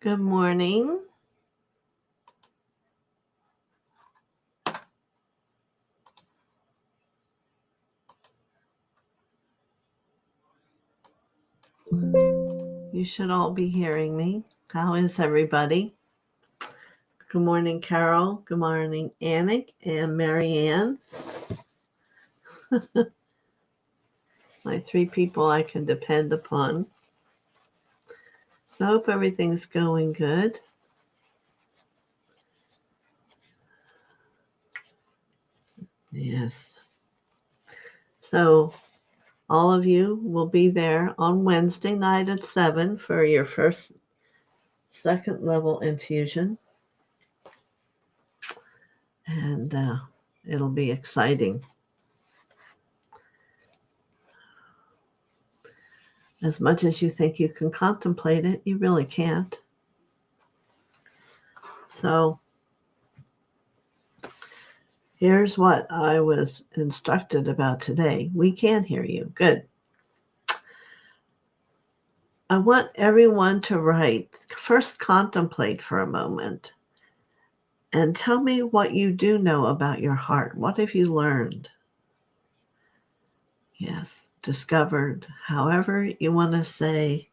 Good morning. You should all be hearing me. How is everybody? Good morning, Carol. Good morning, Annick and Marianne. My three people I can depend upon. So I hope everything's going good. Yes. So all of you will be there on Wednesday night at 7 for your second level infusion. And it'll be exciting. As much as you think you can contemplate it, you really can't. So here's what I was instructed about today. We can hear you. Good. I want everyone to first contemplate for a moment and tell me what you do know about your heart. What have you learned? Yes, discovered, however you want to say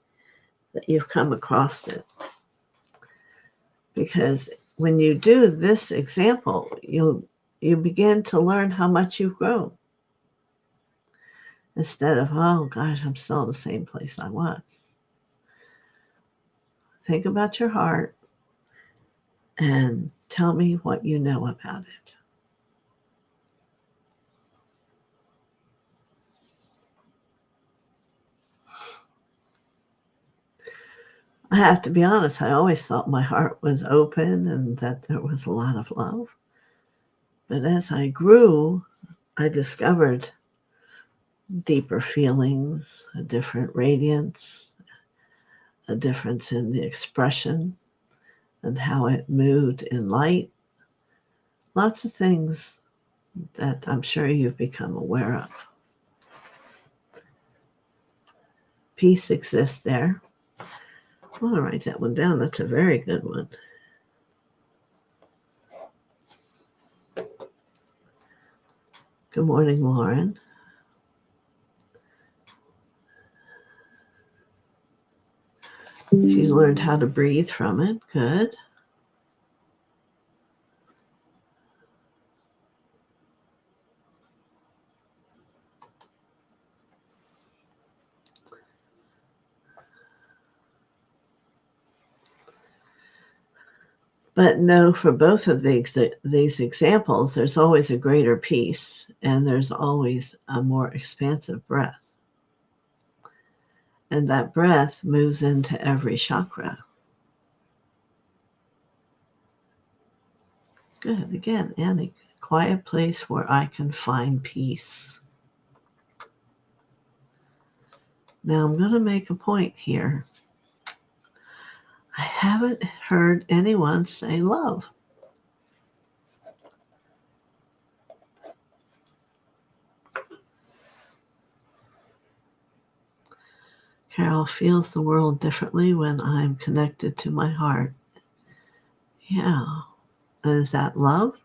that you've come across it. Because when you do this example, you begin to learn how much you've grown. Instead of, oh gosh, I'm still in the same place I was. Think about your heart and tell me what you know about it. I have to be honest, I always thought my heart was open and that there was a lot of love. But as I grew, I discovered deeper feelings, a different radiance, a difference in the expression and how it moved in light. Lots of things that I'm sure you've become aware of. Peace exists there. I want to write that one down. That's a very good one. Good morning, Lauren. She's learned how to breathe from it. Good. But no, for both of these examples, there's always a greater peace and there's always a more expansive breath. And that breath moves into every chakra. Good. Again, Annie, quiet place where I can find peace. Now I'm going to make a point here. I haven't heard anyone say love. Carol feels the world differently when I'm connected to my heart. Yeah. Is that love?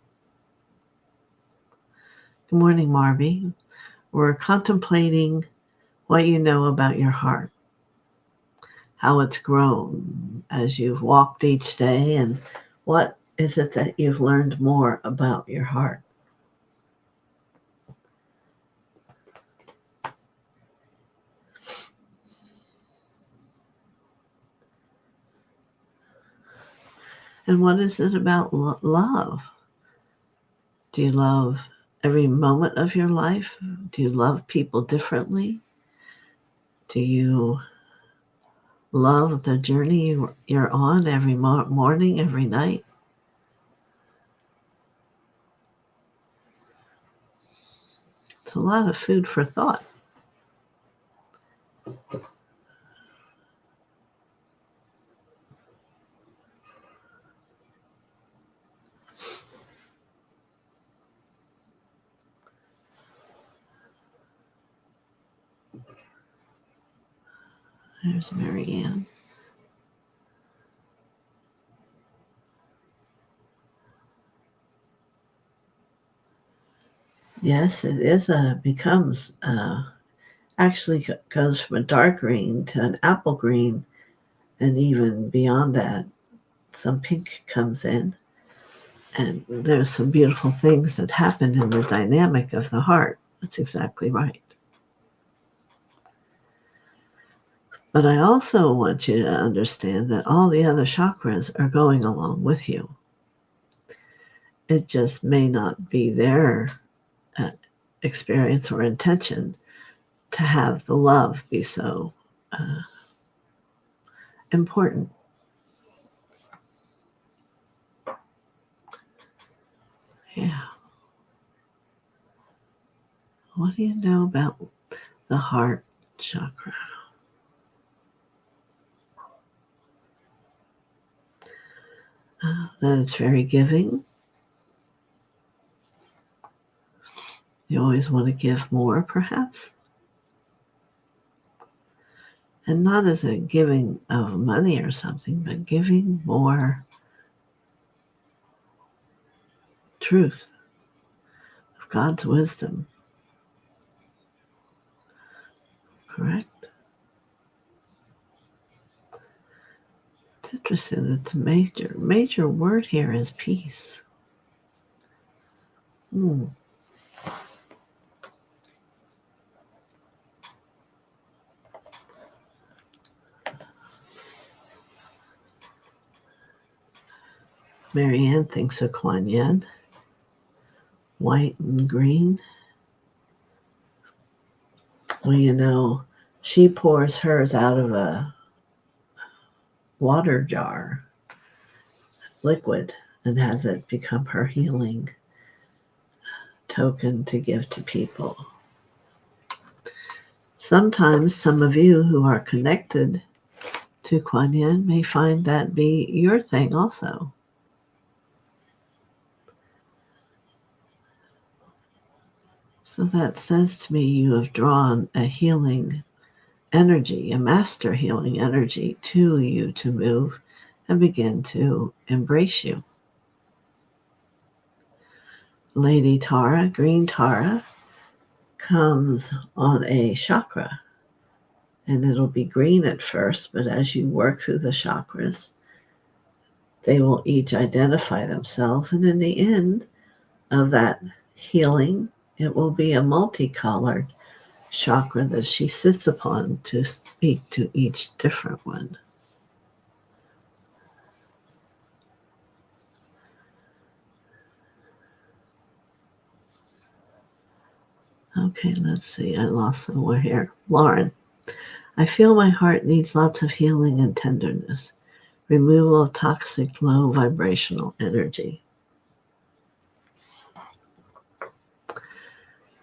Good morning, Marby. We're contemplating what you know about your heart, how it's grown as you've walked each day, and what is it that you've learned more about your heart? And what is it about love? Do you love every moment of your life? Do you love people differently? Do you love the journey you're on every morning, every night? It's a lot of food for thought. There's Marianne. Yes, it is becomes, actually goes from a dark green to an apple green, and even beyond that, some pink comes in. And there's some beautiful things that happen in the dynamic of the heart. That's exactly right. But I also want you to understand that all the other chakras are going along with you. It just may not be their uh, experience or intention to have the love be so important. Yeah. What do you know about the heart chakra? That it's very giving. You always want to give more, perhaps. And not as a giving of money or something, but giving more truth of God's wisdom. Correct? It's interesting. It's a major word here is peace. Marianne thinks of Kuan Yin, white and green. Well, she pours hers out of a water jar, liquid, and has it become her healing token to give to people. Sometimes some of you who are connected to Kuan Yin may find that be your thing also. So that says to me you have drawn a healing energy, a master healing energy to you to move and begin to embrace you. Lady Tara, Green Tara, comes on a chakra, and it'll be green at first, but as you work through the chakras, they will each identify themselves, and in the end of that healing, it will be a multicolored chakra that she sits upon to speak to each different one. Okay, let's see. I lost somewhere here. Lauren, I feel my heart needs lots of healing and tenderness, removal of toxic low vibrational energy.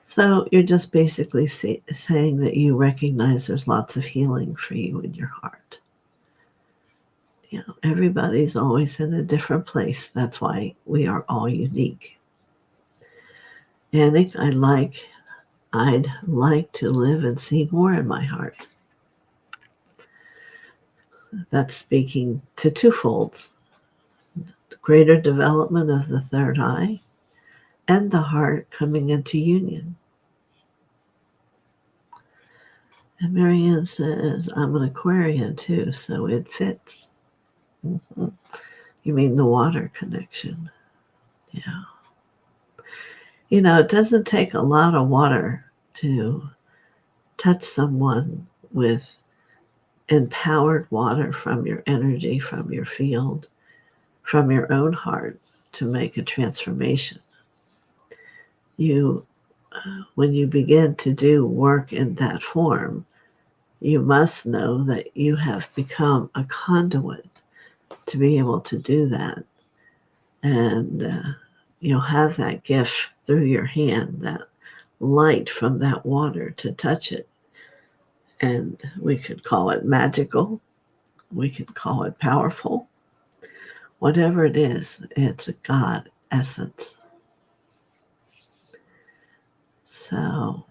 So you're just basically saying that you recognize there's lots of healing for you in your heart. Everybody's always in a different place. That's why we are all unique. Anik, I'd like to live and see more in my heart. That's speaking to twofolds. Greater development of the third eye and the heart coming into union. And Marianne says, I'm an Aquarian too, so it fits. Mm-hmm. You mean the water connection? Yeah. It doesn't take a lot of water to touch someone with empowered water from your energy, from your field, from your own heart to make a transformation. When you begin to do work in that form, you must know that you have become a conduit to be able to do that. And you'll have that gift through your hand, that light from that water to touch it. And we could call it magical. We could call it powerful. Whatever it is, it's a God essence. So,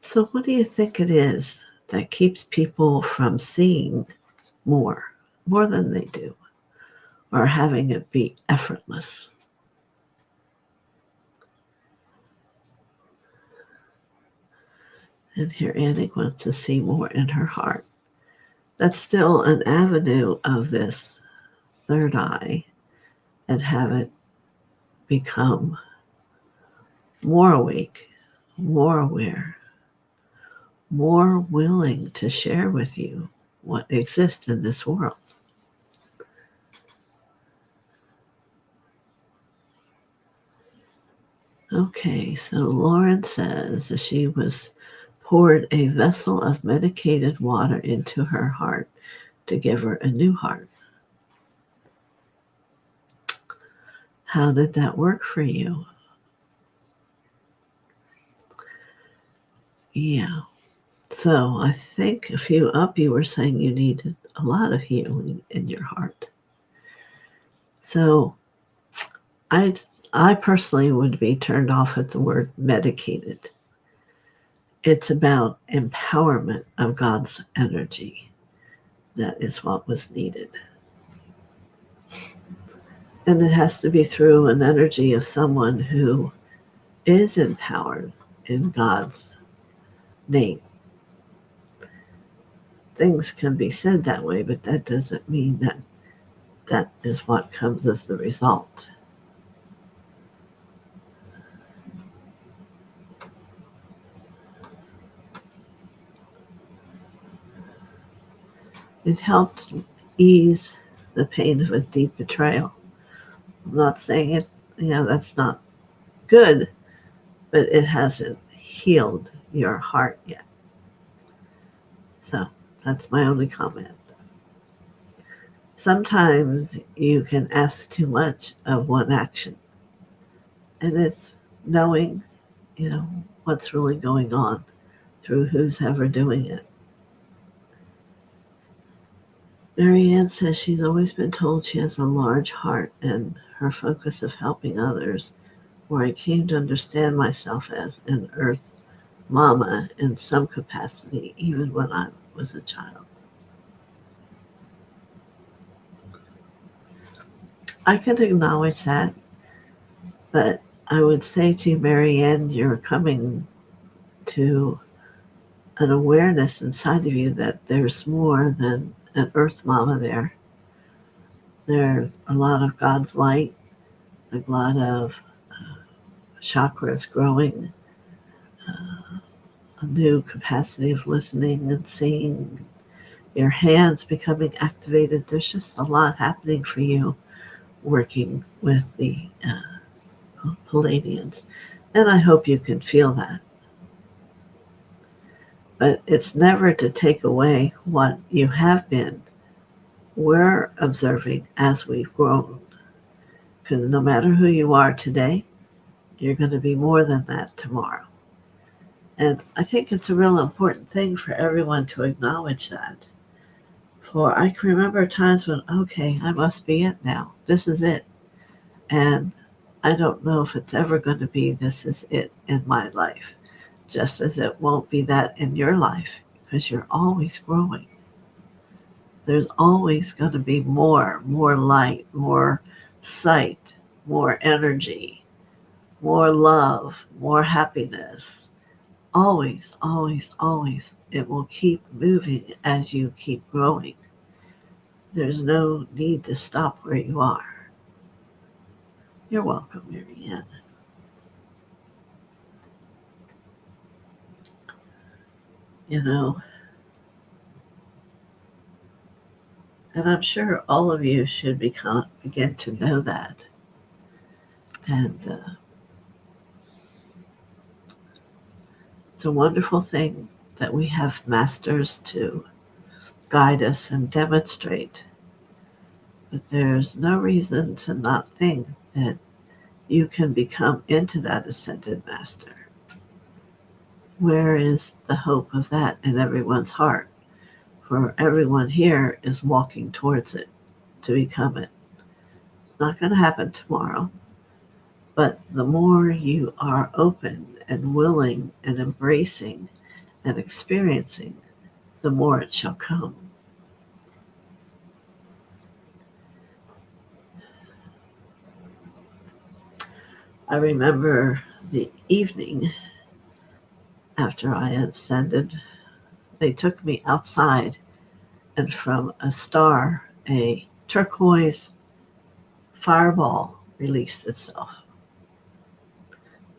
So what do you think it is that keeps people from seeing more than they do? or having it be effortless. And here Annie wants to see more in her heart. That's still an avenue of this third eye, and have it become more awake, more aware, more willing to share with you what exists in this world. Okay, so Lauren says that she was poured a vessel of medicated water into her heart to give her a new heart. How did that work for you? Yeah. So I think a few up, you were saying you needed a lot of healing in your heart. So I personally would be turned off at the word medicated. It's about empowerment of God's energy. That is what was needed. And it has to be through an energy of someone who is empowered in God's name. Things can be said that way, but that doesn't mean that that is what comes as the result. It helped ease the pain of a deep betrayal. I'm not saying it, that's not good, but it hasn't healed your heart yet. So that's my only comment. Sometimes you can ask too much of one action, and it's knowing, what's really going on through who's ever doing it. Marianne says she's always been told she has a large heart and her focus of helping others, where I came to understand myself as an earth mama in some capacity, even when I was a child. I can acknowledge that, but I would say to you, Marianne, you're coming to an awareness inside of you that there's more than an earth mama there. There's a lot of God's light, a lot of chakras growing, a new capacity of listening and seeing, your hands becoming activated. There's just a lot happening for you working with the Palladians. And I hope you can feel that. But it's never to take away what you have been. We're observing as we've grown. Because no matter who you are today, you're going to be more than that tomorrow. And I think it's a real important thing for everyone to acknowledge that. For I can remember times when, okay, I must be it now. This is it. And I don't know if it's ever going to be this is it in my life. Just as it won't be that in your life, because you're always growing. There's always going to be more light, more sight, more energy, more love, more happiness. Always, always, always. It will keep moving as you keep growing. There's no need to stop where you are. You're welcome, Marianne. And I'm sure all of you should begin to know that. And it's a wonderful thing that we have masters to guide us and demonstrate. But there's no reason to not think that you can become into that ascended master. Where is the hope of that in everyone's heart? For everyone here is walking towards it to become it. It's not going to happen tomorrow. But the more you are open and willing and embracing and experiencing, the more it shall come. I remember the evening after I ascended, they took me outside, and from a star, a turquoise fireball released itself.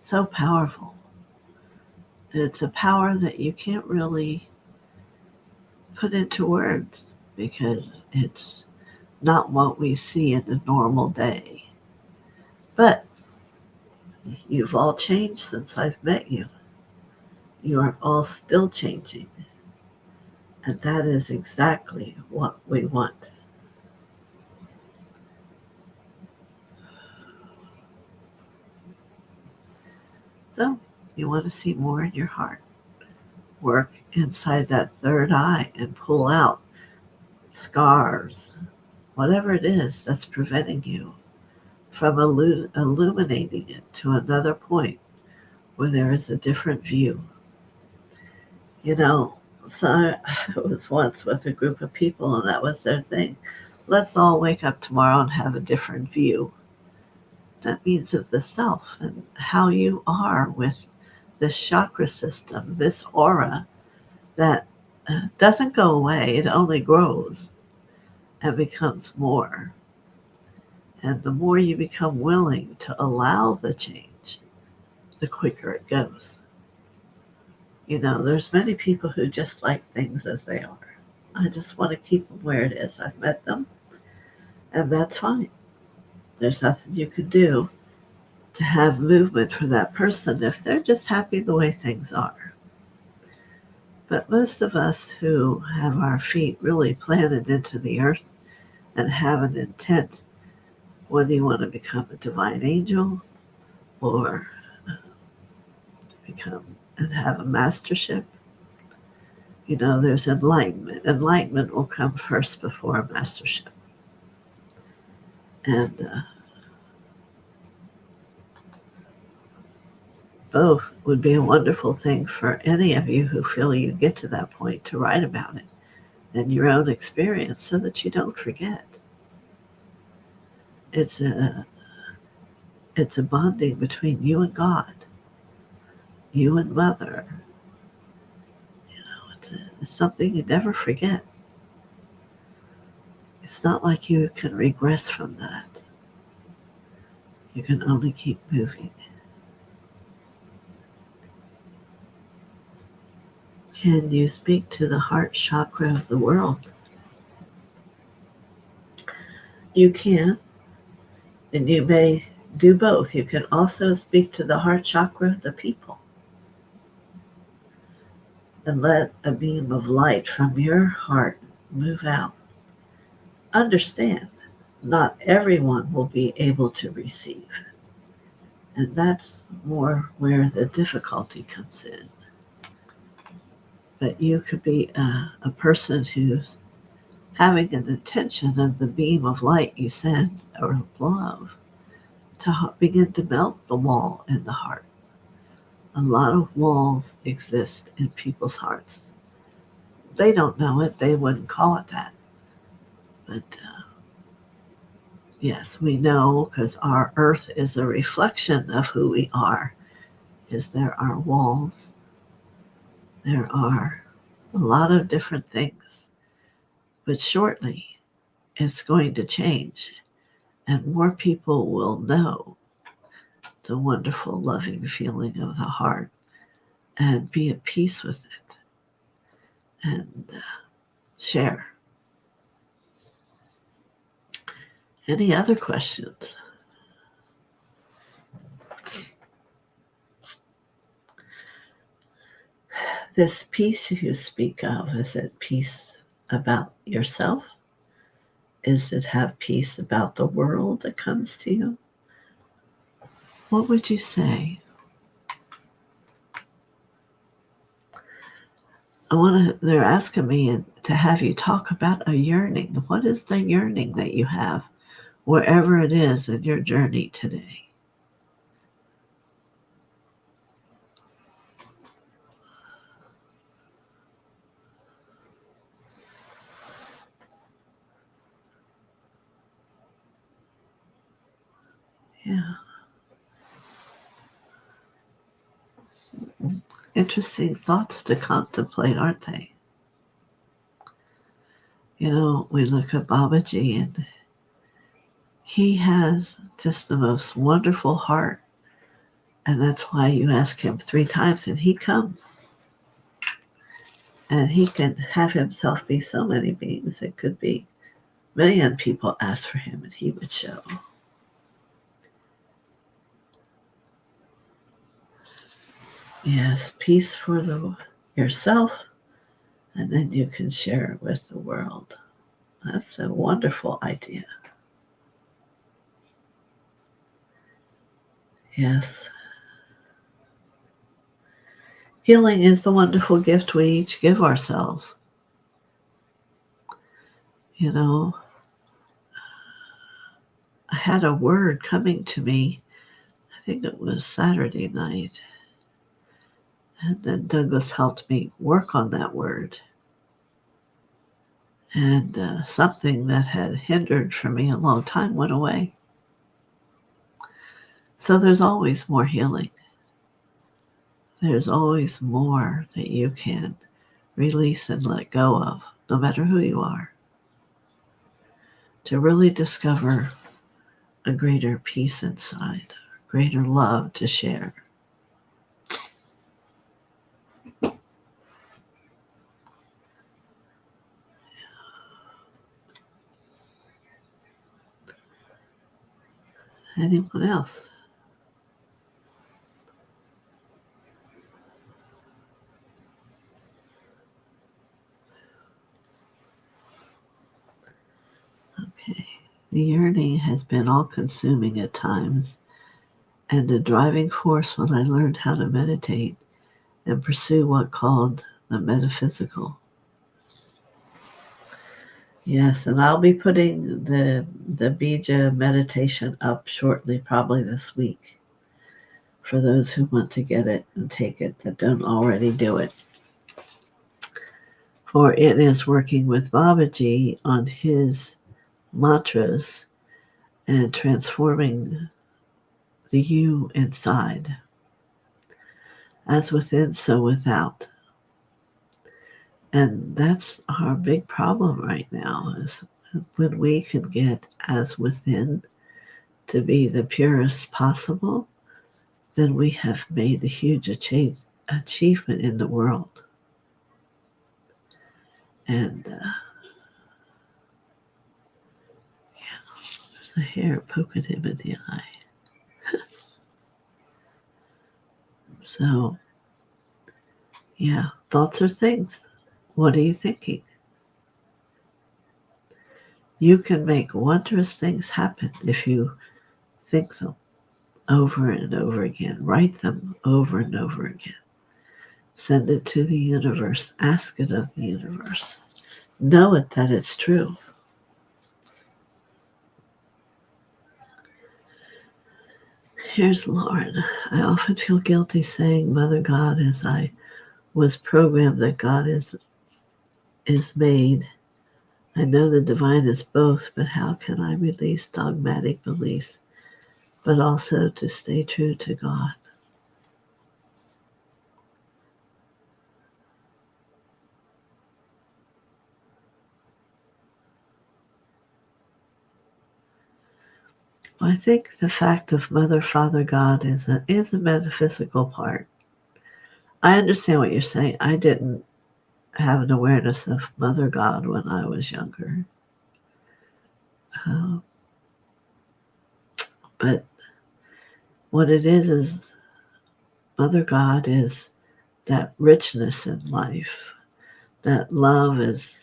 So powerful. It's a power that you can't really put into words because it's not what we see in a normal day. But you've all changed since I've met you. You are all still changing. And that is exactly what we want. So, you want to see more in your heart. Work inside that third eye and pull out scars, whatever it is that's preventing you from illuminating it to another point where there is a different view. You know, so I was once with a group of people, and that was their thing. Let's all wake up tomorrow and have a different view. That means of the self and how you are with this chakra system, this aura that doesn't go away, it only grows and becomes more. And the more you become willing to allow the change, the quicker it goes. You know, there's many people who just like things as they are. I just want to keep them where it is. I've met them, and that's fine. There's nothing you can do to have movement for that person if they're just happy the way things are. But most of us who have our feet really planted into the earth and have an intent, whether you want to become a divine angel or become and have a mastership, you know, there's enlightenment. Enlightenment will come first before mastership. And both would be a wonderful thing for any of you who feel you get to that point to write about it and your own experience so that you don't forget. It's a it's a bonding between you and God, you and Mother. You know, it's something you never forget. It's not like you can regress from that. You can only keep moving. Can you speak to the heart chakra of the world? You can, and you may do both. You can also speak to the heart chakra of the people and let a beam of light from your heart move out. Understand, not everyone will be able to receive, and that's more where the difficulty comes in. But you could be a person who's having an intention of the beam of light you send or love to begin to melt the wall in the heart. A lot of walls exist in people's hearts. They don't know it, they wouldn't call it that. But yes, we know because our earth is a reflection of who we are. Is there are walls, there are a lot of different things. But shortly, it's going to change, and more people will know the wonderful, loving feeling of the heart and be at peace with it and share. Any other questions? This peace you speak of, is it peace about yourself? Is it have peace about the world that comes to you? What would you say? They're asking me to have you talk about a yearning. What is the yearning that you have, wherever it is in your journey today? Yeah. interesting thoughts to contemplate, aren't they? You know, we look at Babaji and he has just the most wonderful heart. And that's why you ask him 3 times and he comes. And he can have himself be so many beings. It could be a million people ask for him and he would show. Yes, peace for yourself, and then you can share it with the world. That's a wonderful idea. Yes. Healing is the wonderful gift we each give ourselves. You know, I had a word coming to me, I think it was Saturday night, and then Douglas helped me work on that word. And something that had hindered for me a long time went away. So there's always more healing. There's always more that you can release and let go of, no matter who you are, to really discover a greater peace inside, greater love to share. Anyone else? Okay. The yearning has been all-consuming at times, and a driving force when I learned how to meditate and pursue what called the metaphysical. Yes, and I'll be putting the Bija meditation up shortly, probably this week, for those who want to get it and take it that don't already do it. For it is working with Babaji on his mantras and transforming the you inside. As within, so without. And that's our big problem right now, is when we can get as within to be the purest possible, then we have made a huge achievement in the world. And there's a hair poking him in the eye. So, yeah, thoughts are things. What are you thinking? You can make wondrous things happen if you think them over and over again. Write them over and over again. Send it to the universe. Ask it of the universe. Know it that it's true. Here's Lauren. I often feel guilty saying Mother God, as I was programmed that God is made. I know the divine is both, but how can I release dogmatic beliefs, but also to stay true to God? I think the fact of Mother, Father, God is a metaphysical part. I understand what you're saying. I didn't have an awareness of Mother God when I was younger. But what it is Mother God is that richness in life. That love is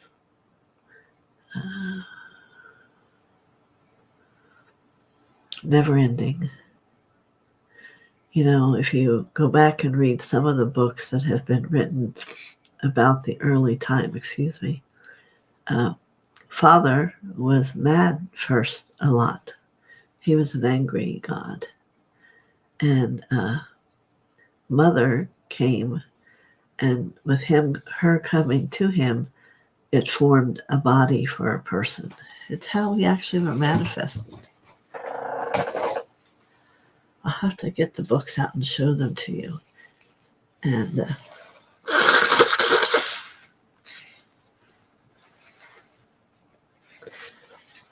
never ending. You know, if you go back and read some of the books that have been written about the early time, Father was mad first a lot. He was an angry God. And Mother came, and with her coming to him, it formed a body for a person. It's how we actually were manifested. I'll have to get the books out and show them to you. And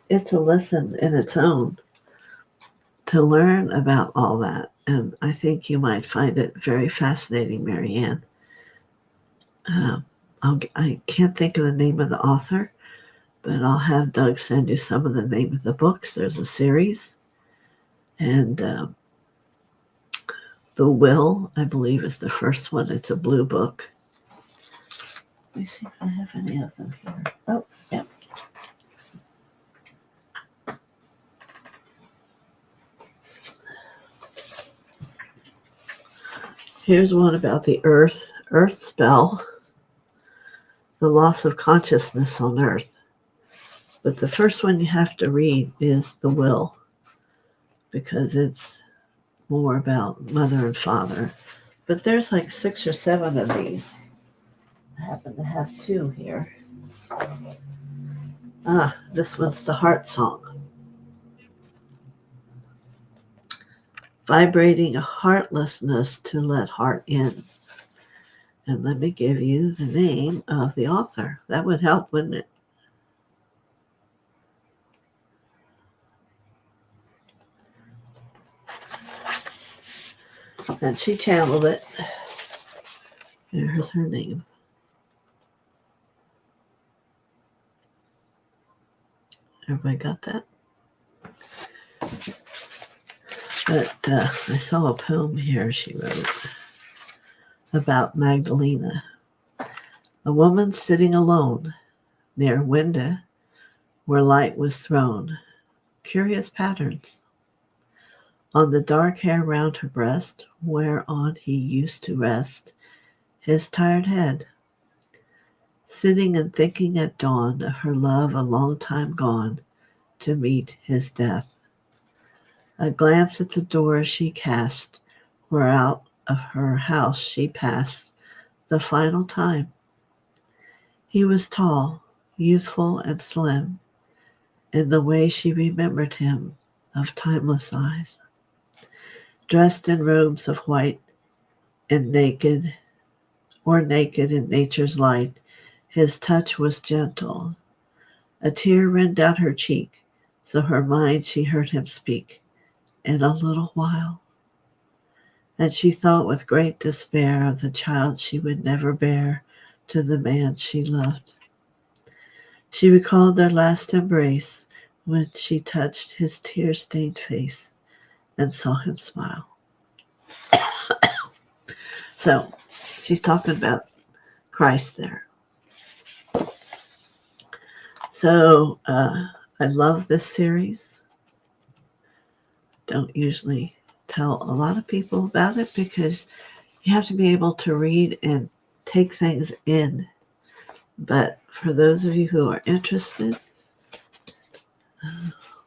it's a lesson in its own to learn about all that. And I think you might find it very fascinating, Marianne. I can't think of the name of the author, but I'll have Doug send you some of the name of the books. There's a series. And The Will, I believe, is the first one. It's a blue book. Let me see if I have any of them here. Oh, yeah. Here's one about the Earth spell, the loss of consciousness on Earth. But the first one you have to read is The Will, because it's more about mother and father. But there's like 6 or 7 of these. I happen to have 2 here. This one's the Heart Song. Vibrating a heartlessness to let heart in. And let me give you the name of the author. That would help, wouldn't it? And she channeled it. There's her name. Everybody got that? But I saw a poem here she wrote about Magdalena. A woman sitting alone near a window where light was thrown. Curious patterns on the dark hair round her breast, whereon he used to rest his tired head, sitting and thinking at dawn of her love a long time gone to meet his death. A glance at the door she cast, where out of her house she passed the final time. He was tall, youthful, and slim, in the way she remembered him, of timeless eyes. Dressed in robes of white and naked in nature's light, his touch was gentle. A tear ran down her cheek, so her mind she heard him speak. In a little while, and she thought with great despair of the child she would never bear to the man she loved. She recalled their last embrace when she touched his tear-stained face and saw him smile. So she's talking about Christ there. So I love this series. Don't usually tell a lot of people about it because you have to be able to read and take things in. But for those of you who are interested,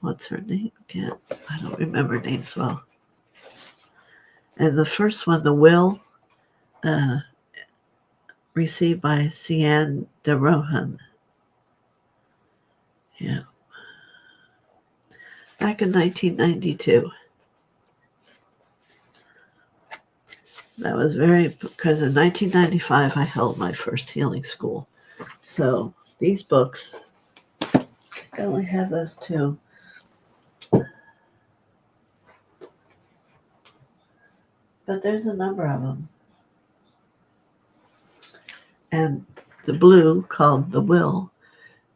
what's her name again? I don't remember names well. And the first one, The Will, received by Cian de Rohan. Yeah. Back in 1992. That was because in 1995 I held my first healing school. So these books, I only have those 2. But there's a number of them. And the blue, called The Will,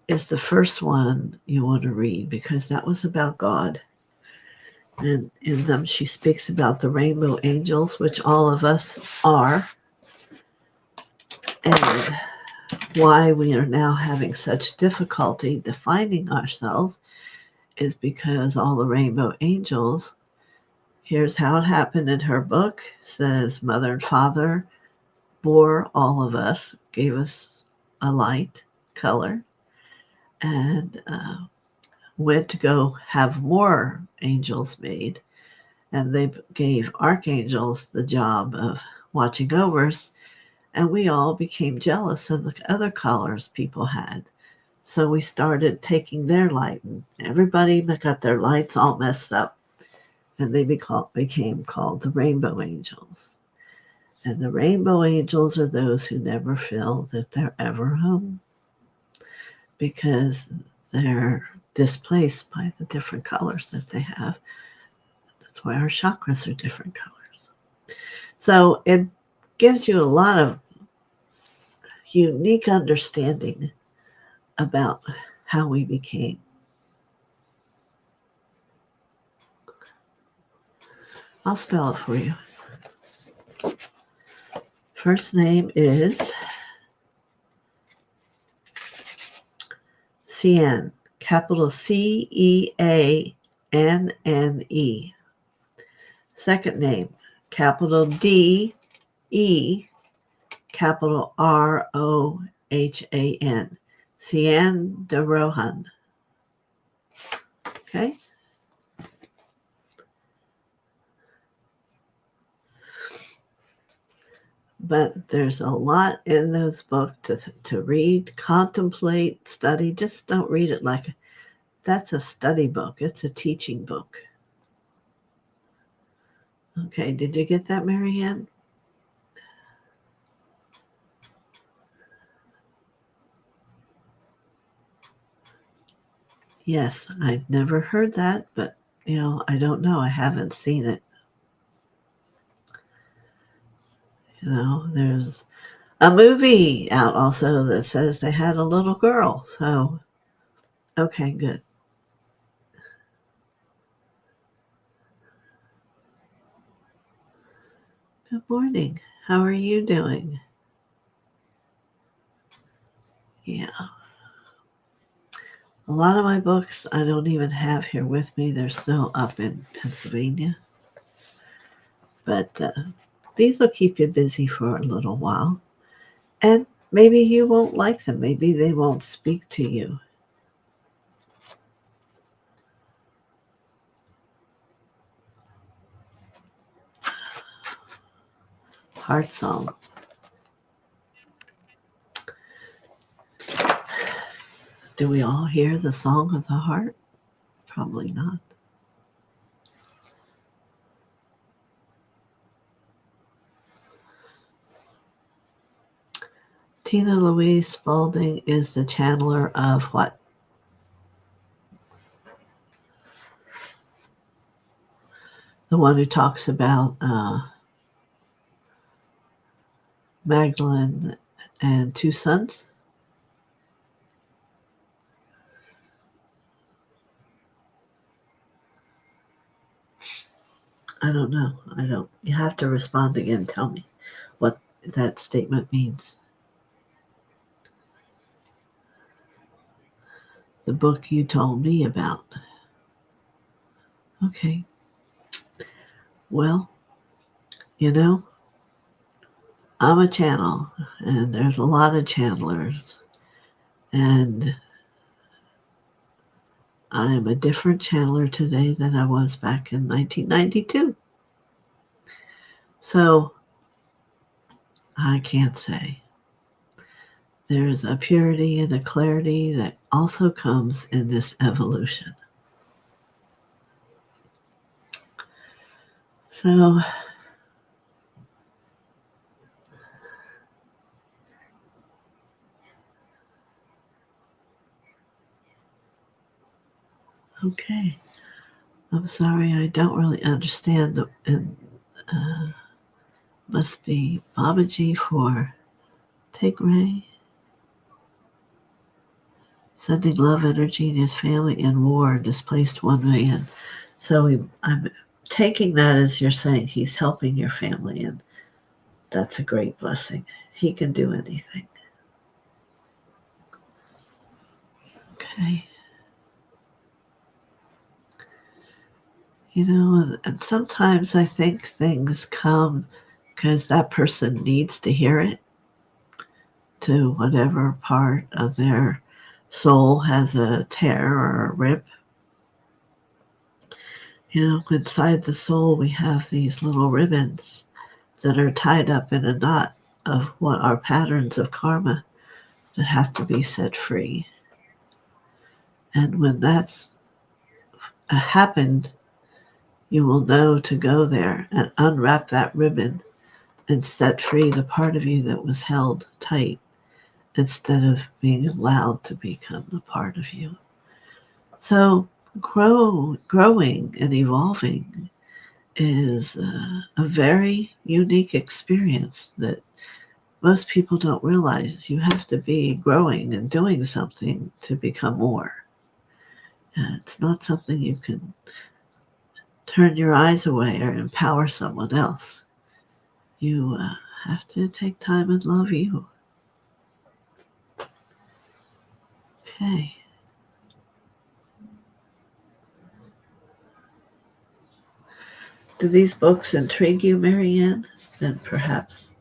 is the first one you want to read because that was about God. And in them she speaks about the rainbow angels, which all of us are, and why we are now having such difficulty defining ourselves is because all the rainbow angels, here's how it happened in her book, says mother and father bore all of us, gave us a light color, and went to go have more angels made, and they gave archangels the job of watching over us, and we all became jealous of the other colors people had. So we started taking their light, and everybody got their lights all messed up, and they became called the rainbow angels. And the rainbow angels are those who never feel that they're ever home because they're displaced by the different colors that they have. That's why our chakras are different colors. So it gives you a lot of unique understanding about how we became. I'll spell it for you. First name is Cian, capital Ceanne. Second name, capital DE, capital ROHAN. Cian de Rohan. Okay? But there's a lot in those books to read, contemplate, study. Just don't read it like that's a study book. It's a teaching book. Okay, did you get that, Marianne? Yes, I've never heard that, but, I don't know. I haven't seen it. There's a movie out also that says they had a little girl. So, okay, good. Good morning. How are you doing? Yeah. A lot of my books I don't even have here with me. They're still up in Pennsylvania. But these will keep you busy for a little while. And maybe you won't like them. Maybe they won't speak to you. Heart song. Do we all hear the song of the heart? Probably not. Tina Louise Spalding is the channeler of what? The one who talks about Magdalene and two sons? I don't know. You have to respond again. Tell me what that statement means. The book you told me about. Okay. Well, I'm a channel, and there's a lot of channelers, and I am a different channeler today than I was back in 1992. So I can't say. There's a purity and a clarity that also comes in this evolution. So okay. I'm sorry, I don't really understand. And must be Babaji for Take Ray. Sending love energy to his family in war, displaced 1 million. So I'm taking that as you're saying he's helping your family, and that's a great blessing. He can do anything. Okay. And sometimes I think things come because that person needs to hear it to whatever part of their soul has a tear or a rip. Inside the soul, we have these little ribbons that are tied up in a knot of what are patterns of karma that have to be set free. And when that's happened, you will know to go there and unwrap that ribbon and set free the part of you that was held tight instead of being allowed to become a part of you. So growing and evolving is a very unique experience that most people don't realize. You have to be growing and doing something to become more. It's not something you can turn your eyes away or empower someone else. You have to take time and love you. Okay. Do these books intrigue you, Marianne? Then perhaps,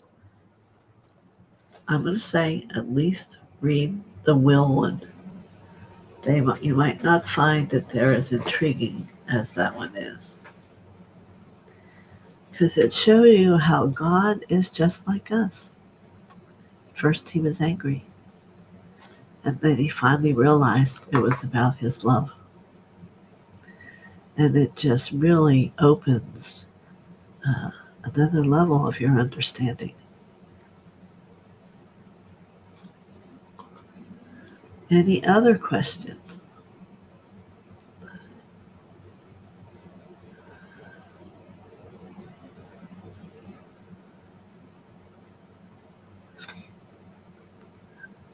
I'm going to say, at least read the Will one. You might not find that they're as intriguing as that one is. Because it shows you how God is just like us. First he was angry, and then he finally realized it was about his love. And it just really opens another level of your understanding. Any other questions?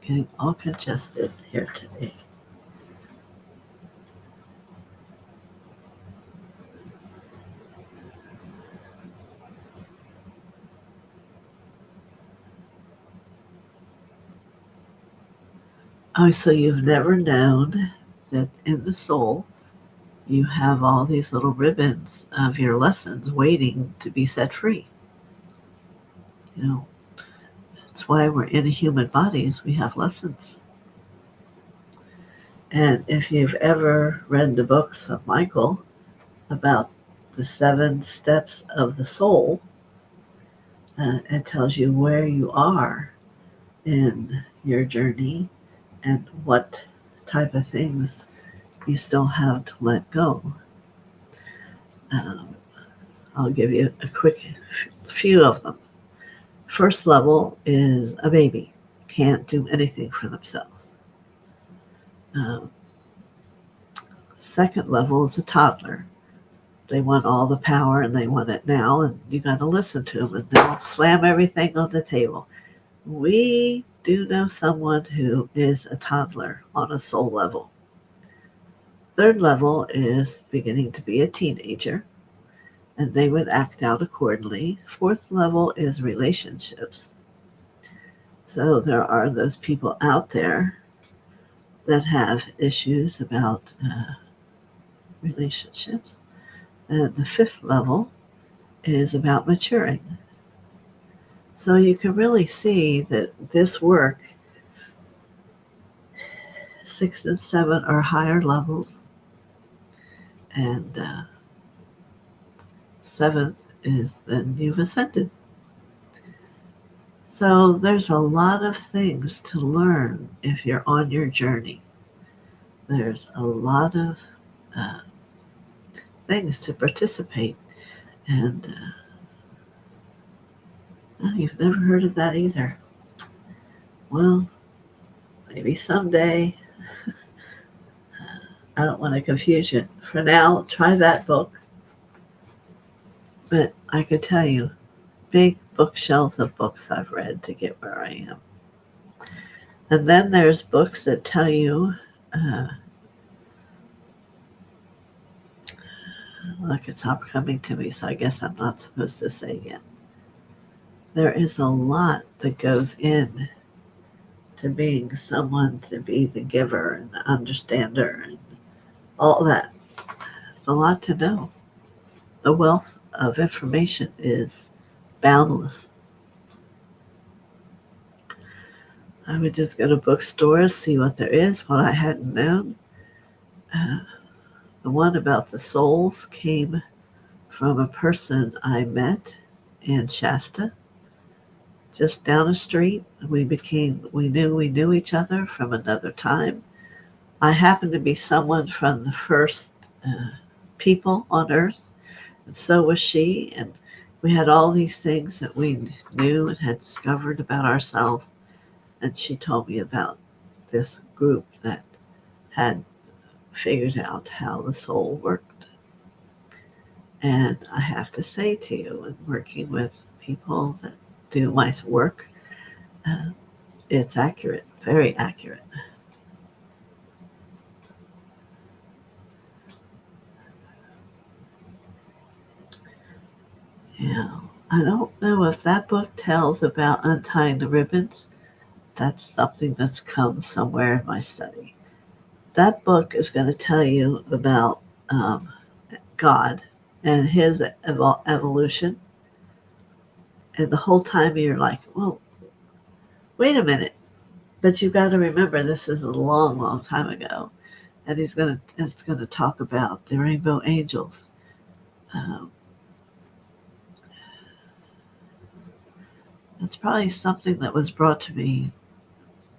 Getting all congested here today. Oh, so you've never known that in the soul you have all these little ribbons of your lessons waiting to be set free. You know, that's why we're in a human bodies. We have lessons. And if you've ever read the books of Michael about the 7 steps of the soul, it tells you where you are in your journey and what type of things you still have to let go. I'll give you a quick few of them. First level is a baby, can't do anything for themselves. Second level is a toddler. They want all the power and they want it now, and you got to listen to them, and they'll slam everything on the table. We do know someone who is a toddler on a soul level. Third level is beginning to be a teenager, and they would act out accordingly. Fourth level is relationships. So there are those people out there that have issues about relationships. And the fifth level is about maturing. So you can really see that this work, 6 and 7 are higher levels, and 7th is then you've ascended. So there's a lot of things to learn if you're on your journey. There's a lot of things to participate, and you've never heard of that either. Well, maybe someday. I don't want to confuse you. For now, try that book. But I could tell you, big bookshelves of books I've read to get where I am. And then there's books that tell you, look, it's not coming to me, so I guess I'm not supposed to say yet. There is a lot that goes in to being someone to be the giver and the understander and all that. It's a lot to know. The wealth of information is boundless. I would just go to bookstores, see what there is, what I hadn't known. The one about the souls came from a person I met in Shasta, just down the street. We knew each other from another time. I happened to be someone from the first people on Earth, and so was she, and We had all these things that we knew and had discovered about ourselves. And she told me about this group that had figured out how the soul worked. And I have to say to you, in working with people that do my work, uh, it's accurate, very accurate. Yeah. I don't know if that book tells about untying the ribbons. That's something that's come somewhere in my study. That book is going to tell you about God and his evolution. And the whole time you're like, well, wait a minute. But you've got to remember this is a long, long time ago. And it's going to talk about the rainbow angels. Um, it's probably something that was brought to me,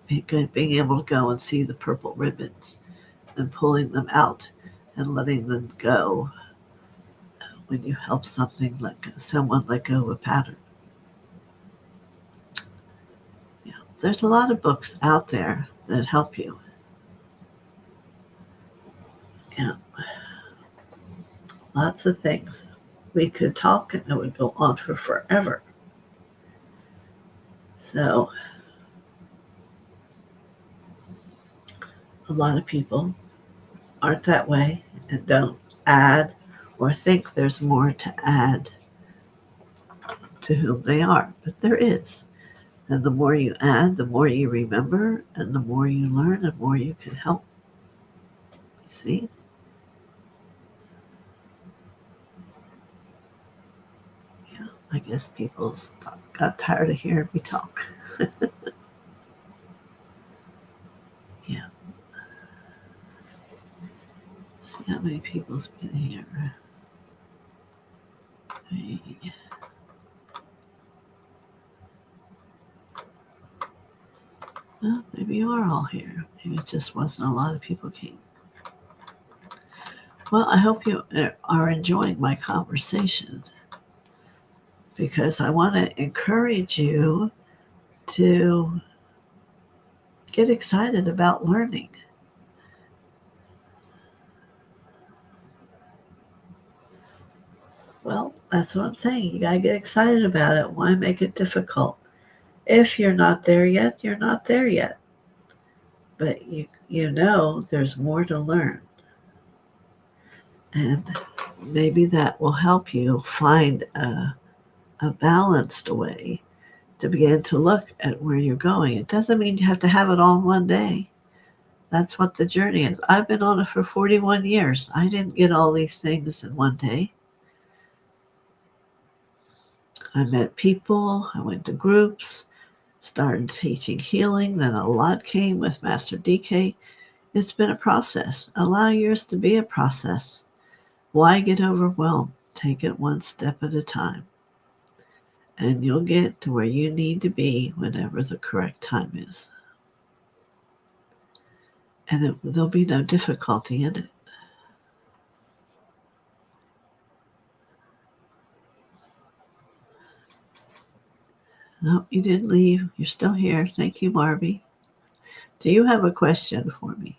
being able to go and see the purple ribbons and pulling them out and letting them go when you help someone let go of a pattern. Yeah, there's a lot of books out there that help you. Yeah, lots of things. We could talk and it would go on for forever. So a lot of people aren't that way and don't add or think there's more to add to whom they are, but there is. And the more you add, the more you remember, and the more you learn, the more you can help. You see? Yeah, I guess people got tired of hearing me talk. Yeah. See how many people's been here. Well, maybe you are all here. Maybe it just wasn't a lot of people came. Well, I hope you are enjoying my conversation because I want to encourage you to get excited about learning. Well, that's what I'm saying. You got to get excited about it. Why make it difficult? If you're not there yet, you're not there yet. But you know there's more to learn. And maybe that will help you find a balanced way to begin to look at where you're going. It doesn't mean you have to have it all in one day. That's what the journey is. I've been on it for 41 years. I didn't get all these things in one day. I met people, I went to groups, started teaching healing, then a lot came with Master DK. It's been a process. Allow yours to be a process. Why get overwhelmed? Take it one step at a time. And you'll get to where you need to be whenever the correct time is. And there'll be no difficulty in it. No, you didn't leave. You're still here. Thank you, Barbie. Do you have a question for me?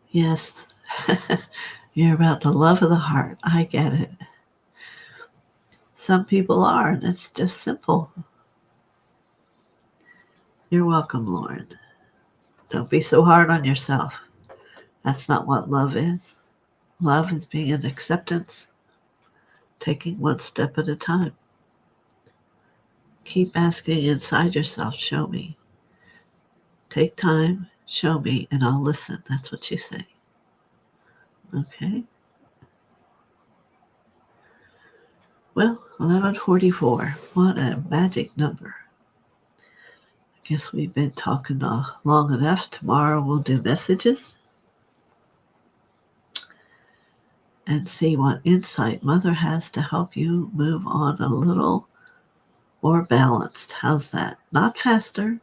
Yes. You're about the love of the heart. I get it. Some people are, and it's just simple. You're welcome, Lauren. Don't be so hard on yourself. That's not what love is. Love is being an acceptance, taking one step at a time. Keep asking inside yourself, show me. Take time, show me, and I'll listen. That's what you say. Okay? Well, 11:44. What a magic number. I guess we've been talking long enough. Tomorrow we'll do messages and see what insight Mother has to help you move on a little more balanced. How's that? Not faster,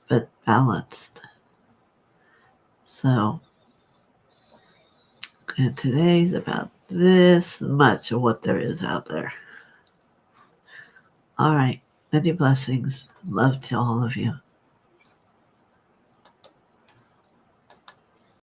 but balanced. So, and today's about this much of what there is out there. All right. Many blessings. Love to all of you.